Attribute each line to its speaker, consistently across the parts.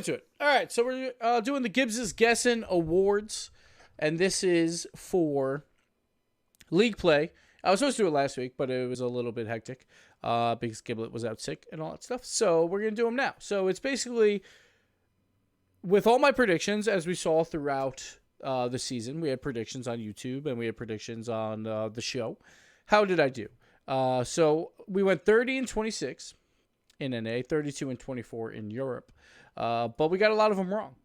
Speaker 1: To it. All right, so we're doing the Gibbs' Guessing Awards, and this is for league play. I was supposed to do it last week, but it was a little bit hectic because Giblet was out sick and all that stuff. So we're going to do them now. So it's basically with all my predictions, as we saw throughout the season. We had predictions on YouTube and we had predictions on the show. How did I do? So we went 30-26 in NA, 32-24 in Europe. But we got a lot of them wrong.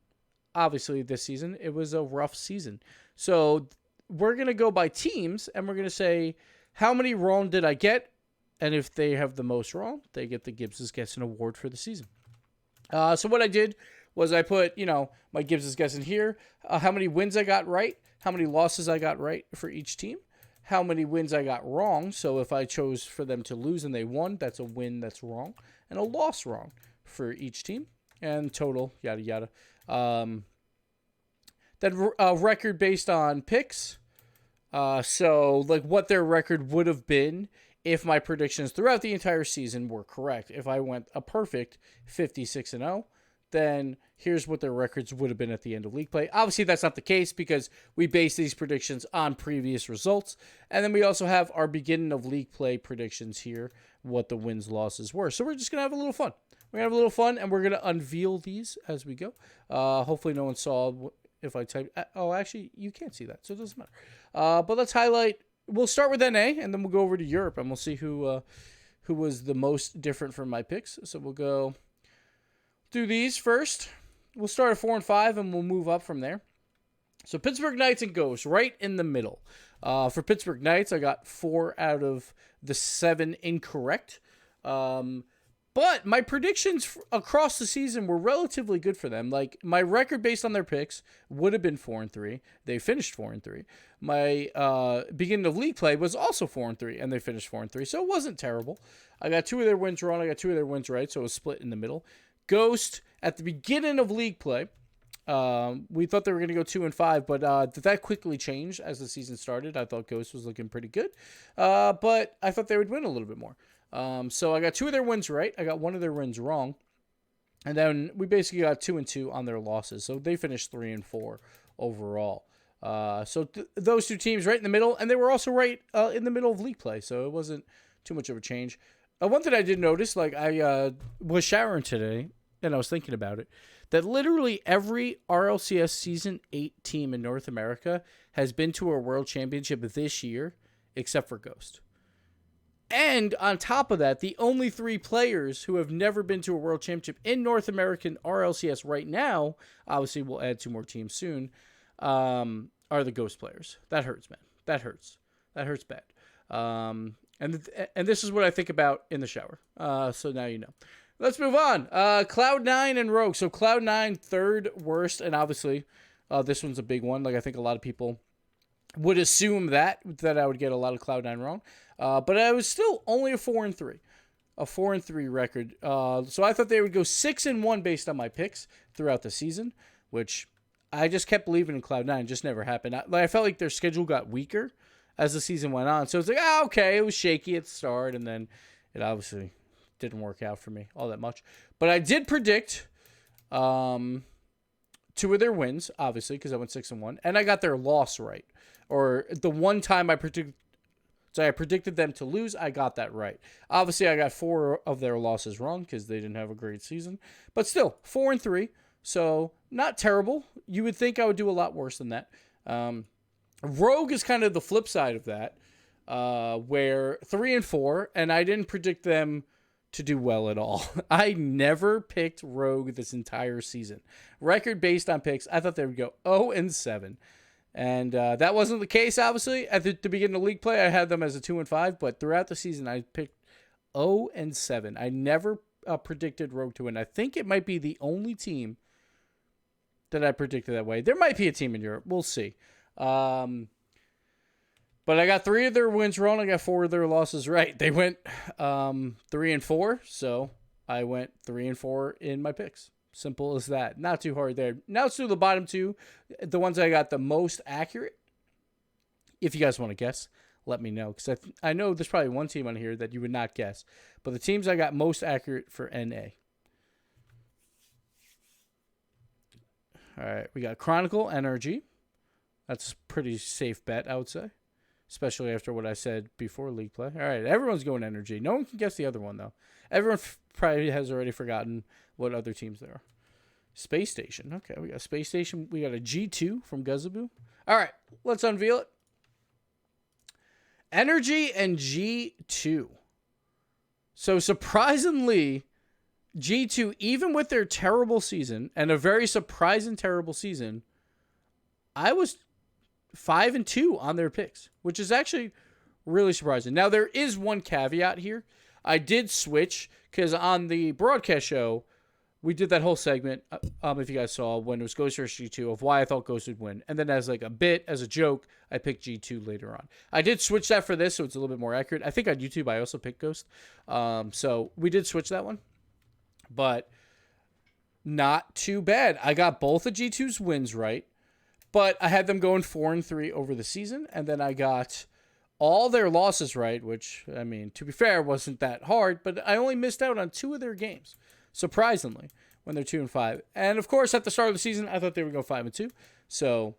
Speaker 1: Obviously, this season, it was a rough season. So we're going to go by teams, and we're going to say, how many wrong did I get? And if they have the most wrong, they get the Gibbs' Guessing Award for the season. So what I did was I put, my Gibbs' Guessing here, how many wins I got right, how many losses I got right for each team, how many wins I got wrong. So if I chose for them to lose and they won, that's a win that's wrong, and a loss wrong for each team. And total, yada, yada. Then record based on picks. So, like, what their record would have been if my predictions throughout the entire season were correct. If I went a perfect 56-0, then here's what their records would have been at the end of league play. Obviously, that's not the case because we base these predictions on previous results. And then we also have our beginning of league play predictions here, what the wins, losses were. So we're just going to have a little fun. We're going to have a little fun, and we're going to unveil these as we go. Hopefully no one saw if I type. Oh, actually, you can't see that, so it doesn't matter. But let's highlight. We'll start with NA, and then we'll go over to Europe, and we'll see who was the most different from my picks. So we'll go do these first. We'll start at 4 and 5, and we'll move up from there. So Pittsburgh Knights and Ghosts, right in the middle. For Pittsburgh Knights, I got 4 out of the 7 incorrect. But my predictions across the season were relatively good for them. Like, my record based on their picks would have been 4 and 3. They finished 4 and 3. My beginning of league play was also 4 and 3, and they finished 4 and 3. So it wasn't terrible. I got 2 of their wins wrong. I got 2 of their wins right. So it was split in the middle. Ghost at the beginning of league play. We thought they were going to go 2 and 5, but that quickly changed as the season started. I thought Ghost was looking pretty good, but I thought they would win a little bit more. So I got 2 of their wins right. I got 1 of their wins wrong. And then we basically got 2 and 2 on their losses. So they finished 3 and 4 overall. So those 2 teams right in the middle, and they were also right in the middle of league play. So it wasn't too much of a change. One thing I did notice, like I was showering today, and I was thinking about it, that literally every RLCS Season 8 team in North America has been to a World Championship this year, except for Ghost. And on top of that, the only 3 players who have never been to a World Championship in North American RLCS right now, obviously we'll add 2 more teams soon, are the Ghost players. That hurts, man. That hurts. That hurts bad. And this is what I think about in the shower. So now you know. Let's move on. Cloud9 and Rogue. So Cloud9, 3rd worst, and obviously this one's a big one. Like, I think a lot of people would assume that I would get a lot of Cloud9 wrong. But I was still only a 4 and 3. A 4 and 3 record. So I thought they would go 6 and 1 based on my picks throughout the season, which I just kept believing in Cloud9. It just never happened. I felt like their schedule got weaker as the season went on. So it's like, okay, it was shaky at the start, and then it obviously didn't work out for me all that much. But I did predict 2 of their wins, obviously, because I went 6 and 1, and I got their loss right. Or the one time I predicted them to lose, I got that right. Obviously, I got 4 of their losses wrong because they didn't have a great season. But still, 4 and 3, so not terrible. You would think I would do a lot worse than that. Rogue is kind of the flip side of that, where 3 and 4, and I didn't predict them to do well at all. I never picked Rogue this entire season. Record based on picks, I thought they would go 0 and 7. And that wasn't the case, obviously. At the beginning of league play, I had them as a 2 and 5, but throughout the season, I picked 0 and 7. I never predicted Rogue to win. I think it might be the only team that I predicted that way. There might be a team in Europe. We'll see. But I got 3 of their wins wrong. I got 4 of their losses right. They went 3 and 4, so I went 3 and 4 in my picks. Simple as that. Not too hard there. Now let's do the bottom 2, the ones I got the most accurate. If you guys want to guess, let me know, because I know there's probably one team on here that you would not guess. But the teams I got most accurate for NA. All right, we got Chronicle Energy. That's a pretty safe bet, I would say, especially after what I said before league play. All right, everyone's going Energy. No one can guess the other one, though. Everyone probably has already forgotten what other teams there are. Space Station. Okay, we got Space Station. We got a G2 from Guzzaboo. All right, let's unveil it. Energy and G2. So surprisingly, G2, even with their terrible season and a very surprising terrible season, I was 5-2 on their picks, which is actually really surprising. Now, there is one caveat here. I did switch because on the broadcast show, we did that whole segment, if you guys saw, when it was Ghost vs. G2, of why I thought Ghost would win. And then as like a bit, as a joke, I picked G2 later on. I did switch that for this, so it's a little bit more accurate. I think on YouTube, I also picked Ghost. So we did switch that one. But not too bad. I got both of G2's wins right. But I had them going 4-3 over the season. And then I got all their losses right, which, I mean, to be fair, wasn't that hard. But I only missed out on 2 of their games. Surprisingly, when they're 2-5. And of course, at the start of the season, I thought they would go 5-2. So,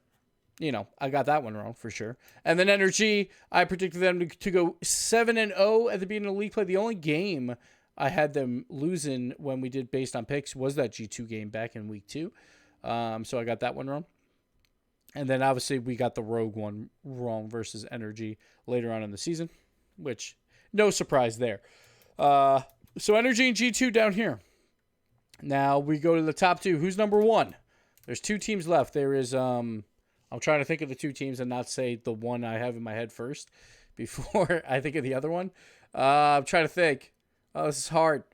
Speaker 1: you know, I got that one wrong for sure. And then Energy, I predicted them to go 7-0 at the beginning of the league play. The only game I had them losing when we did based on picks was that G2 game back in week 2. So I got that one wrong. And then obviously we got the Rogue one wrong versus Energy later on in the season, which no surprise there. So Energy and G2 down here. Now we go to the top 2. Who's number 1? There's 2 teams left. There is, I'm trying to think of the 2 teams and not say the one I have in my head first before I think of the other one. I'm trying to think. Oh, this is hard.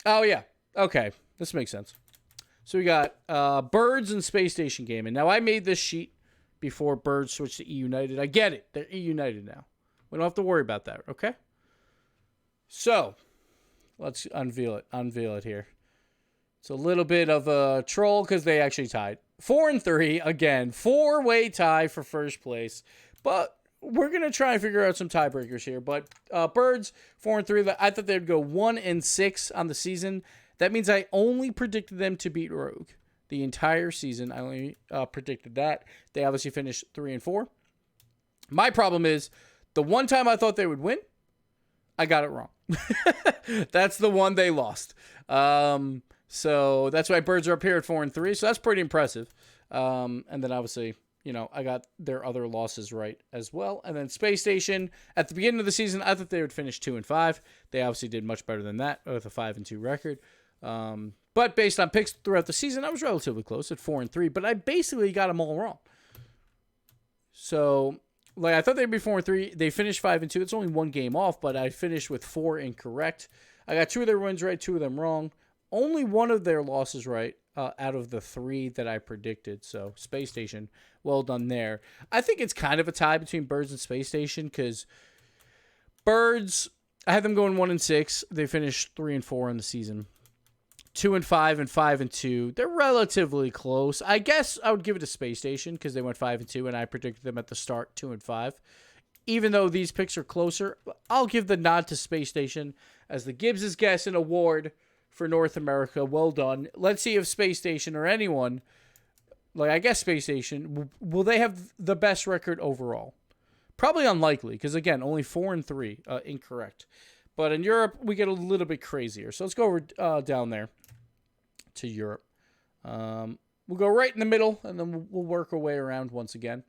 Speaker 1: Oh, yeah. Okay. This makes sense. So we got Birds and Space Station Gaming. Now, I made this sheet before Birds switched to E United. I get it. They're E United now. We don't have to worry about that, okay? So, let's unveil it here. It's a little bit of a troll because they actually tied. 4-3, again, 4-way tie for first place. But we're going to try and figure out some tiebreakers here. But Birds, 4-3, I thought they'd go 1-6 on the season. That means I only predicted them to beat Rogue the entire season. I only predicted that. They obviously finished 3-4. My problem is, the one time I thought they would win, I got it wrong. That's the one they lost. So that's why Birds are up here at 4-3. So that's pretty impressive. And then obviously, you know, I got their other losses right as well. And then Space Station, at the beginning of the season, I thought they would finish 2-5. They obviously did much better than that with a 5-2 record. But based on picks throughout the season, I was relatively close at 4-3. But I basically got them all wrong. So, like, I thought they'd be 4-3. They finished 5-2. It's only one game off, but I finished with 4 incorrect. I got 2 of their wins right, 2 of them wrong. Only one of their losses right out of the 3 that I predicted. So, Space Station, well done there. I think it's kind of a tie between Birds and Space Station because Birds, I had them going 1-6. They finished 3-4 in the season. 2-5 and 5-2. They're relatively close. I guess I would give it to Space Station because they went 5-2, and I predicted them at the start 2-5. Even though these picks are closer, I'll give the nod to Space Station as the Gibbs' guess an award for North America. Well done. Let's see if Space Station or anyone, like I guess Space Station, will they have the best record overall? Probably unlikely because, again, only 4-3 incorrect. But in Europe, we get a little bit crazier. So let's go over down there to Europe. We'll go right in the middle, and then we'll work our way around once again.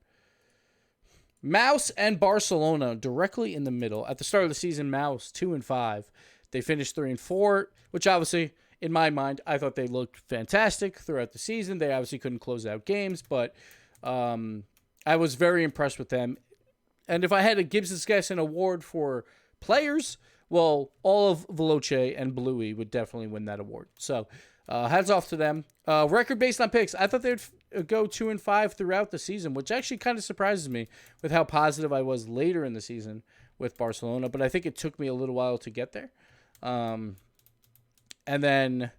Speaker 1: Mouse and Barcelona directly in the middle. At the start of the season, Mouse 2-5. They finished 3-4, which obviously, in my mind, I thought they looked fantastic throughout the season. They obviously couldn't close out games, but I was very impressed with them. And if I had a Gibbs' guess an award for players, well, all of Veloce and Bluey would definitely win that award. So, hats off to them. Record based on picks. I thought they'd go 2-5 throughout the season, which actually kind of surprises me with how positive I was later in the season with Barcelona. But I think it took me a little while to get there. And then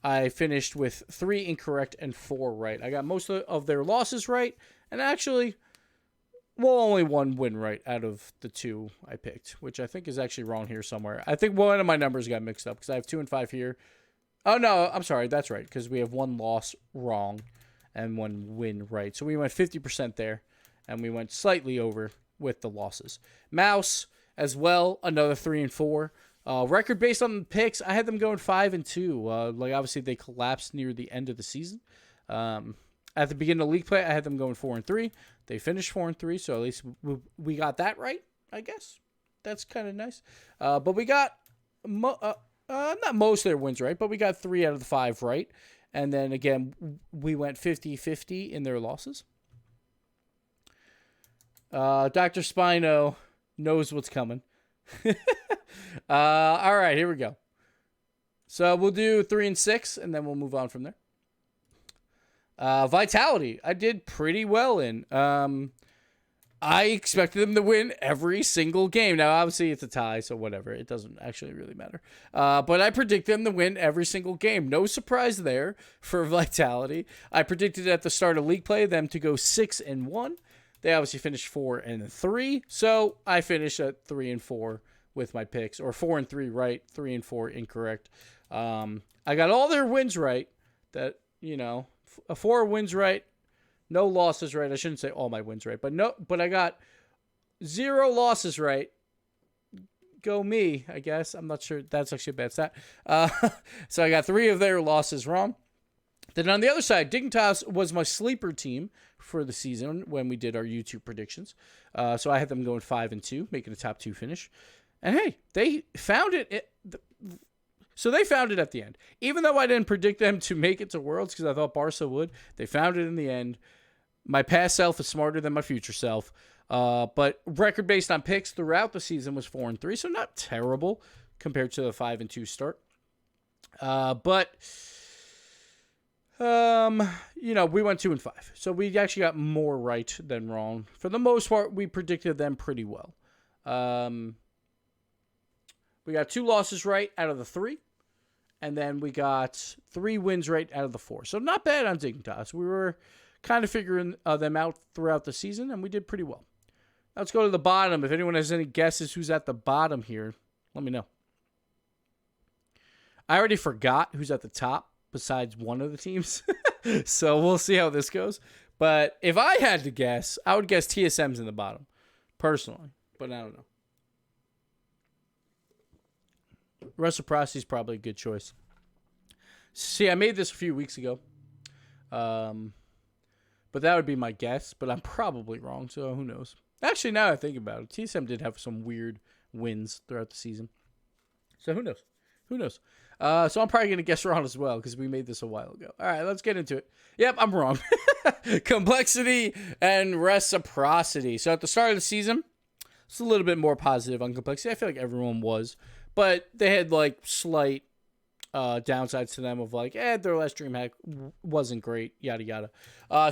Speaker 1: I finished with 3 incorrect and 4 right. I got most of their losses right. And actually, well, only 1 win right out of the 2 I picked, which I think is actually wrong here somewhere. I think one of my numbers got mixed up because I have 2-5 here. Oh, no, I'm sorry. That's right, because we have 1 loss wrong. and 1 win right. So we went 50% there, and we went slightly over with the losses. Mouse as well, another 3 and 4. Record based on the picks, I had them going 5 and 2. Like obviously they collapsed near the end of the season. At the beginning of league play, I had them going 4 and 3. They finished 4 and 3, so at least we got that right, I guess. That's kind of nice. But we got not most of their wins right, but we got 3 out of the 5 right. And then again, we went 50-50 in their losses. Dr. Spino knows what's coming. All right, here we go. So we'll do 3 and 6, and then we'll move on from there. Vitality, I did pretty well in. I expected them to win every single game. Now, obviously, it's a tie, so whatever. It doesn't actually really matter. But I predicted them to win every single game. No surprise there for Vitality. I predicted at the start of league play them to go 6 and 1. They obviously finished 4 and 3. So I finished at 3 and 4 with my picks, or 4 and 3 right, 3 and 4 incorrect. I got all their wins right. That, 4 wins right. No losses right. I shouldn't say all my wins right, but I got 0 losses right. Go me, I guess. I'm not sure. That's actually a bad stat. So I got 3 of their losses wrong. Then on the other side, Dignitas was my sleeper team for the season when we did our YouTube predictions. So I had them going 5 and 2, making a top 2 finish. And hey, they found it. So they found it at the end. Even though I didn't predict them to make it to Worlds because I thought Barca would, they found it in the end. My past self is smarter than my future self. But record based on picks throughout the season was 4 and 3, so not terrible compared to the 5 and 2 start. But we went 2 and 5, so we actually got more right than wrong. For the most part, we predicted them pretty well. We got 2 losses right out of the 3. And then we got 3 wins right out of the 4. So not bad on Dignitas. We were kind of figuring them out throughout the season, and we did pretty well. Now let's go to the bottom. If anyone has any guesses who's at the bottom here, let me know. I already forgot who's at the top besides one of the teams. So we'll see how this goes. But if I had to guess, I would guess TSM's in the bottom, personally. But I don't know. Reciprocity is probably a good choice. See, I made this a few weeks ago. But that would be my guess. But I'm probably wrong, so who knows? Actually, now I think about it, TSM did have some weird wins throughout the season. So who knows? Who knows? So I'm probably going to guess wrong as well because we made this a while ago. All right, let's get into it. Yep, I'm wrong. Complexity and reciprocity. So at the start of the season, it's a little bit more positive on complexity. I feel like everyone was. But they had like slight downsides to them of like, their last dream hack wasn't great, yada yada.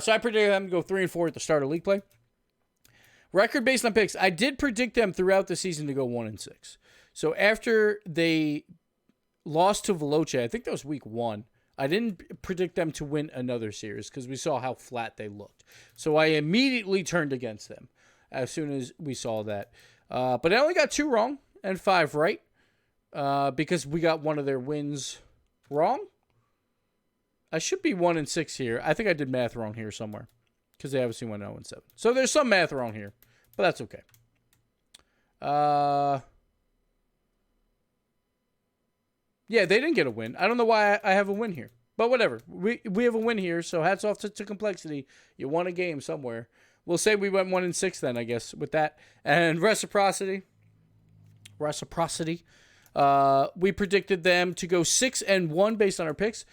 Speaker 1: So I predicted them to go 3 and 4 at the start of league play. Record based on picks, I did predict them throughout the season to go 1 and 6. So after they lost to Veloce, I think that was week 1. I didn't predict them to win another series because we saw how flat they looked. So I immediately turned against them as soon as we saw that. But I only got 2 wrong and 5 right. Because we got one of their wins wrong. I should be 1 and 6 here. I think I did math wrong here somewhere. Because they obviously went 0 and 7. So there's some math wrong here. But that's okay. Yeah, they didn't get a win. I don't know why I have a win here. But whatever. We have a win here. So hats off to Complexity. You won a game somewhere. We'll say we went 1 and 6 then, I guess, with that. And Reciprocity. We predicted them to go 6 and 1 based on our picks.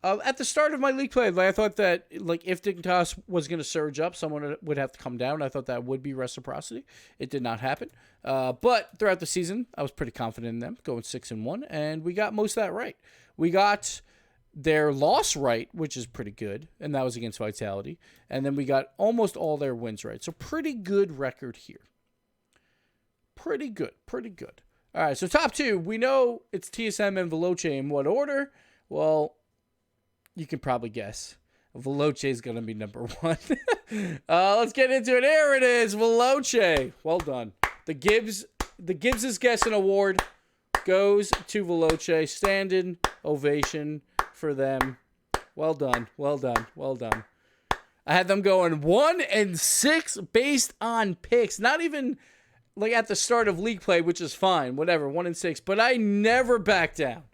Speaker 1: At the start of my league play, I thought that if Dignitas was going to surge up, someone would have to come down. I thought that would be Reciprocity. It did not happen. But throughout the season, I was pretty confident in them going 6 and 1, and we got most of that right. We got their loss right, which is pretty good, and that was against Vitality. And then we got almost all their wins right. So pretty good record here. Pretty good. All right, so top 2, we know it's TSM and Veloce in what order? Well, you can probably guess. Veloce is going to be number 1. Let's get into it. There it is, Veloce. Well done. The Gibbs is guessing award goes to Veloce. Standing ovation for them. Well done. I had them going 1-6 based on picks. Not even like at the start of league play, which is fine, whatever, 1-6. But I never backed down.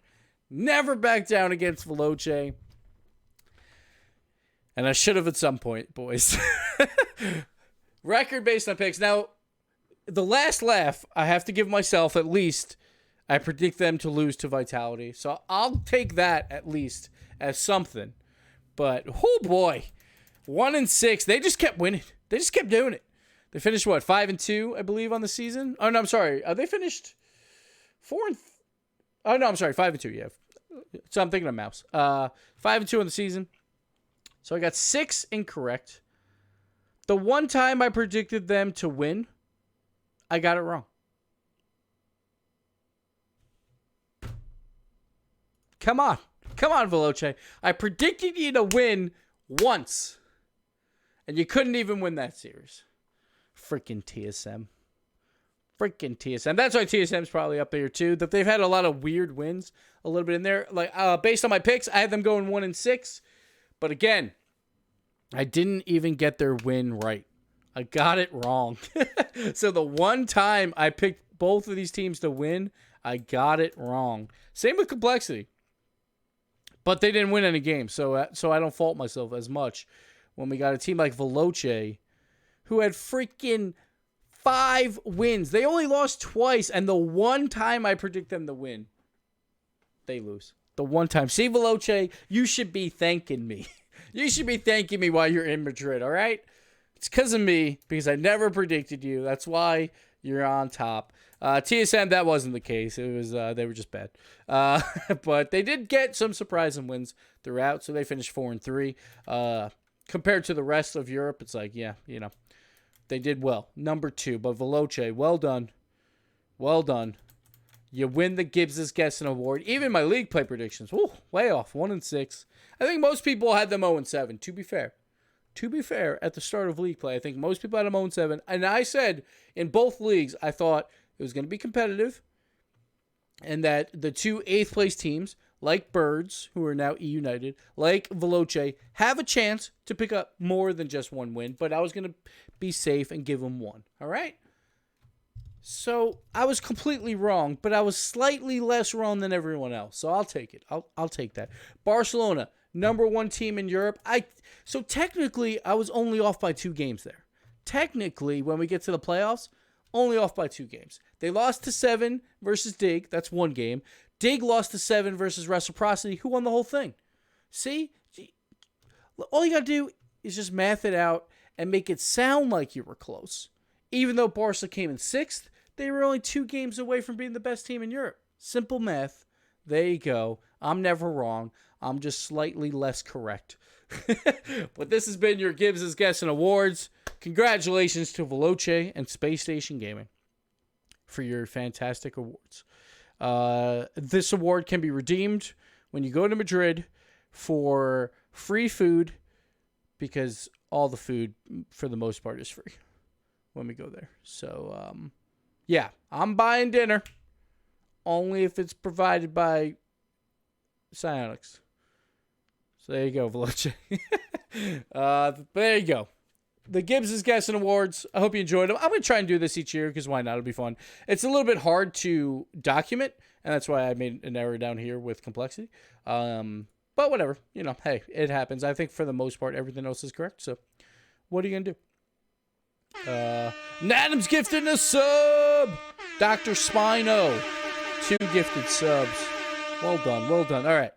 Speaker 1: Never backed down against Veloce. And I should have at some point, boys. Record based on picks. Now, the last laugh, I have to give myself at least, I predict them to lose to Vitality. So I'll take that at least as something. But, oh boy, 1-6. They just kept winning. They just kept doing it. They finished, what, 5-2, I believe, on the season? Oh, no, I'm sorry. They finished 4-3. Oh, no, I'm sorry, 5-2, yeah. So I'm thinking of Mouse. 5-2 on the season. So I got 6 incorrect. The one time I predicted them to win, I got it wrong. Come on. Come on, Veloce. I predicted you to win once. And you couldn't even win that series. Freaking TSM. Freaking TSM. That's why TSM's probably up there too. That they've had a lot of weird wins. A little bit in there. Like based on my picks, I had them going 1-6. But again, I didn't even get their win right. I got it wrong. So the one time I picked both of these teams to win, I got it wrong. Same with Complexity. But they didn't win any games, so I don't fault myself as much when we got a team like Veloce, who had freaking 5 wins. They only lost twice, and the one time I predict them to win, they lose. The one time. See, Veloce, you should be thanking me. You should be thanking me while you're in Madrid, all right? It's because of me, because I never predicted you. That's why you're on top. TSM, that wasn't the case. It was they were just bad. But they did get some surprising wins throughout, so they finished 4-3. Compared to the rest of Europe, it's like, yeah, you know, they did well. Number 2, but Veloce, well done. Well done. You win the Gibbs' Guessing Award. Even my league play predictions, way off, 1-6. I think most people had them 0-7, to be fair. To be fair, at the start of league play, I think most people had them 0-7. And I said, in both leagues, I thought it was going to be competitive. And that the 2 8th-place teams, like Birds, who are now E-United, like Veloce, have a chance to pick up more than just one win. But I was going to be safe and give them one. All right? So I was completely wrong, but I was slightly less wrong than everyone else. So I'll take it. I'll take that. Barcelona, number 1 team in Europe. So technically, I was only off by 2 games there. Technically, when we get to the playoffs, only off by 2 games. They lost to 7 versus Dig. That's 1 game. Dig lost to 7 versus Reciprocity, who won the whole thing. See? All you got to do is just math it out and make it sound like you were close. Even though Barca came in 6th, they were only 2 games away from being the best team in Europe. Simple math. There you go. I'm never wrong. I'm just slightly less correct. But this has been your Gibbs' Guessing Awards. Congratulations to Veloce and Space Station Gaming for your fantastic awards. This award can be redeemed when you go to Madrid for free food, because all the food, for the most part, is free when we go there. So, yeah, I'm buying dinner only if it's provided by Psionics. So there you go, Veloce. There you go. The Gibbs' Guessing Awards. I hope you enjoyed them. I'm going to try and do this each year because why not? It'll be fun. It's a little bit hard to document, and that's why I made an error down here with complexity. But whatever. You know, hey, it happens. I think for the most part, everything else is correct. So what are you going to do? Nadam's gifted a sub. Dr. Spino. 2 gifted subs. Well done. Well done. All right.